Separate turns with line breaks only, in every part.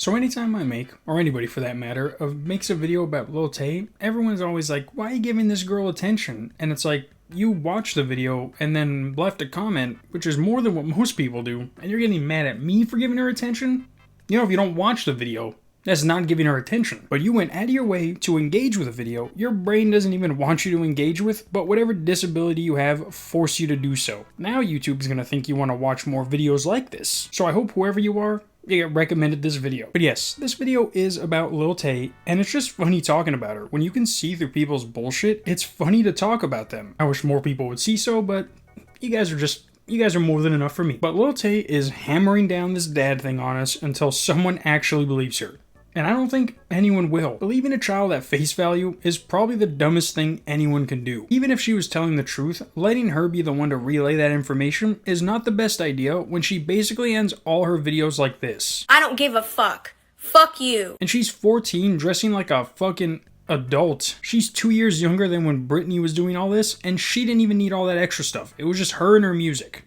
So anytime I make, or anybody for that matter, makes a video about Lil Tay, everyone's always like, why are you giving this girl attention? And it's like, you watched the video and then left a comment, which is more than what most people do, and you're getting mad at me for giving her attention? You know, if you don't watch the video, that's not giving her attention. But you went out of your way to engage with a video your brain doesn't even want you to engage with, but whatever disability you have force you to do so. Now YouTube's gonna think you want to watch more videos like this. So I hope whoever you are, you get recommended this video. But yes, this video is about Lil Tay, and it's just funny talking about her. When you can see through people's bullshit, it's funny to talk about them. I wish more people would see so, but you guys are more than enough for me. But Lil Tay is hammering down this dad thing on us until someone actually believes her. And I don't think anyone will. Believing a child at face value is probably the dumbest thing anyone can do. Even if she was telling the truth, letting her be the one to relay that information is not the best idea when she basically ends all her videos like this.
I don't give a fuck. Fuck you.
And she's 14, dressing like a fucking adult. She's 2 years younger than when Britney was doing all this, and she didn't even need all that extra stuff. It was just her and her music.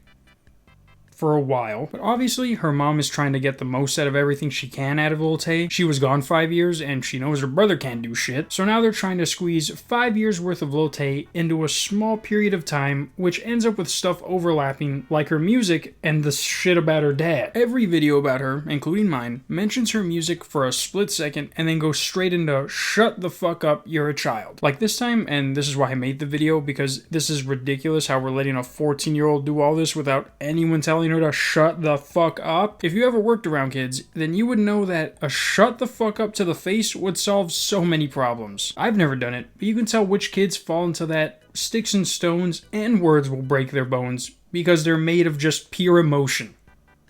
For a while. But obviously, her mom is trying to get the most out of everything she can out of Lil Tay. She was gone 5 years, and she knows her brother can't do shit. So now they're trying to squeeze 5 years worth of Lil Tay into a small period of time, which ends up with stuff overlapping, like her music and the shit about her dad. Every video about her, including mine, mentions her music for a split second, and then goes straight into shut the fuck up, you're a child. Like this time, and this is why I made the video, because this is ridiculous how we're letting a 14-year-old do all this without anyone telling her to shut the fuck up. If you ever worked around kids, then you would know that a shut the fuck up to the face would solve so many problems. I've never done it, but you can tell which kids fall into that sticks and stones and words will break their bones because they're made of just pure emotion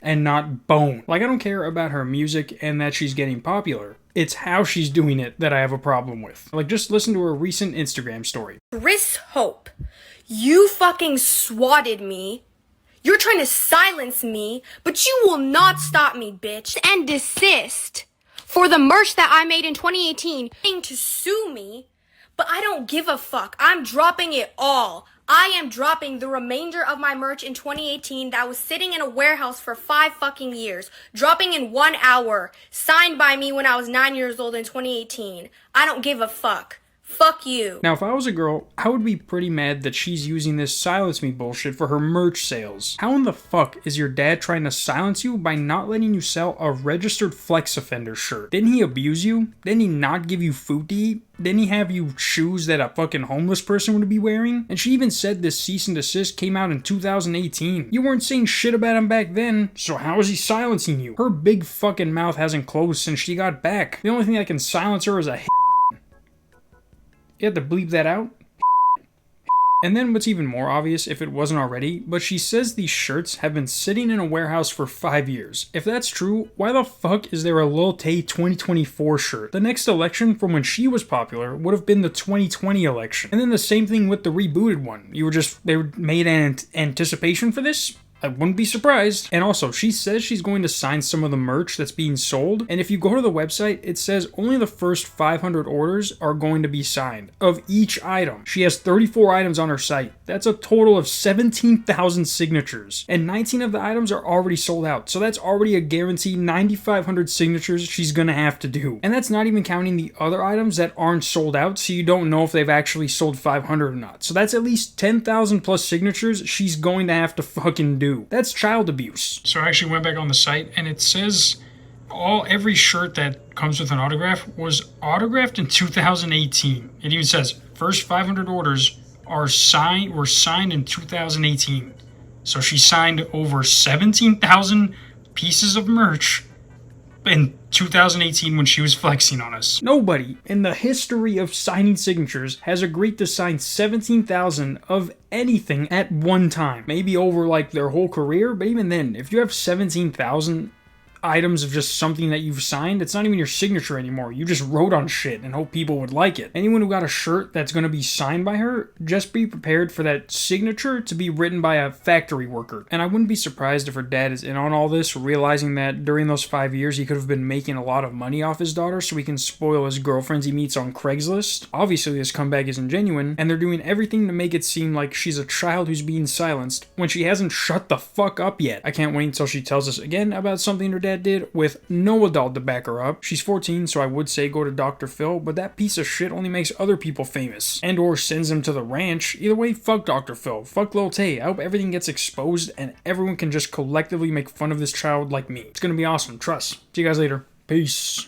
and not bone. Like, I don't care about her music and that she's getting popular. It's how she's doing it that I have a problem with. Like, just listen to her recent Instagram story.
Chris Hope, you fucking swatted me. You're trying to silence me, but you will not stop me, bitch. And desist for the merch that I made in 2018 to sue me, but I don't give a fuck. I'm dropping it all. I am dropping the remainder of my merch in 2018 that was sitting in a warehouse for 5 fucking years, dropping in 1 hour, signed by me when I was 9 years old in 2018. I don't give a fuck. Fuck you.
Now, if I was a girl, I would be pretty mad that she's using this silence me bullshit for her merch sales. How in the fuck is your dad trying to silence you by not letting you sell a registered flex offender shirt? Didn't he abuse you? Didn't he not give you food to eat? Didn't he have you shoes that a fucking homeless person would be wearing? And she even said this cease and desist came out in 2018. You weren't saying shit about him back then, so how is he silencing you? Her big fucking mouth hasn't closed since she got back. The only thing that can silence her is a You have to bleep that out. And then what's even more obvious, if it wasn't already, but she says these shirts have been sitting in a warehouse for 5 years. If that's true, why the fuck is there a Lil Tay 2024 shirt? The next election from when she was popular would have been the 2020 election. And then the same thing with the rebooted one. They were made in anticipation for this? I wouldn't be surprised. And also, she says she's going to sign some of the merch that's being sold. And if you go to the website, it says only the first 500 orders are going to be signed of each item. She has 34 items on her site. That's a total of 17,000 signatures. And 19 of the items are already sold out. So that's already a guaranteed 9,500 signatures she's going to have to do. And that's not even counting the other items that aren't sold out, so you don't know if they've actually sold 500 or not. So that's at least 10,000 plus signatures she's going to have to fucking do. That's child abuse. So I actually went back on the site and it says every shirt that comes with an autograph was autographed in 2018. It even says first 500 orders were signed in 2018. So she signed over 17,000 pieces of merch in 2018 when she was flexing on us. Nobody in the history of signing signatures has agreed to sign 17,000 of anything at one time. Maybe over like their whole career, but even then, if you have 17,000 items of just something that you've signed, it's not even your signature anymore. You just wrote on shit and hope people would like it. Anyone who got a shirt that's going to be signed by her, just be prepared for that signature to be written by a factory worker. And I wouldn't be surprised if her dad is in on all this, realizing that during those 5 years he could have been making a lot of money off his daughter so he can spoil his girlfriends he meets on Craigslist. Obviously this comeback isn't genuine, and they're doing everything to make it seem like she's a child who's being silenced when she hasn't shut the fuck up yet. I can't wait until she tells us again about something her dad dad did with no adult to back her up. She's 14, so I would say go to Dr. Phil, but that piece of shit only makes other people famous. And or sends them to the ranch. Either way, fuck Dr. Phil. Fuck Lil Tay. I hope everything gets exposed and everyone can just collectively make fun of this child like me. It's gonna be awesome. Trust. See you guys later. Peace.